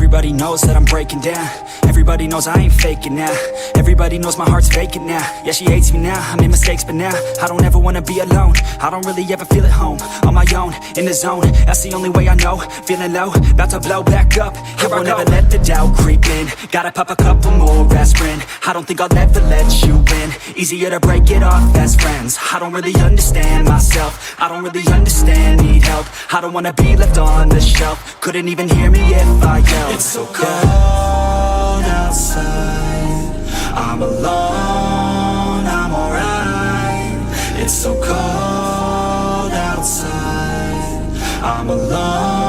Everybody knows that I'm breaking down. Everybody knows I ain't faking now. Everybody knows my heart's vacant now. Yeah, she hates me now, I made mistakes but now I don't ever wanna be alone. I don't really ever feel at home. On my own, in the zone, that's the only way I know. Feeling low, about to blow back up. Here I won't ever let the doubt creep in. Gotta pop a couple more aspirin. I don't think I'll ever let you in. Easier to break it off best friends. I don't really understand myself. I don't really understand, need help. I don't wanna be left on the shelf. Couldn't even hear me if I yelled. It's so cold outside, I'm alone, I'm alright. It's so cold outside, I'm alone.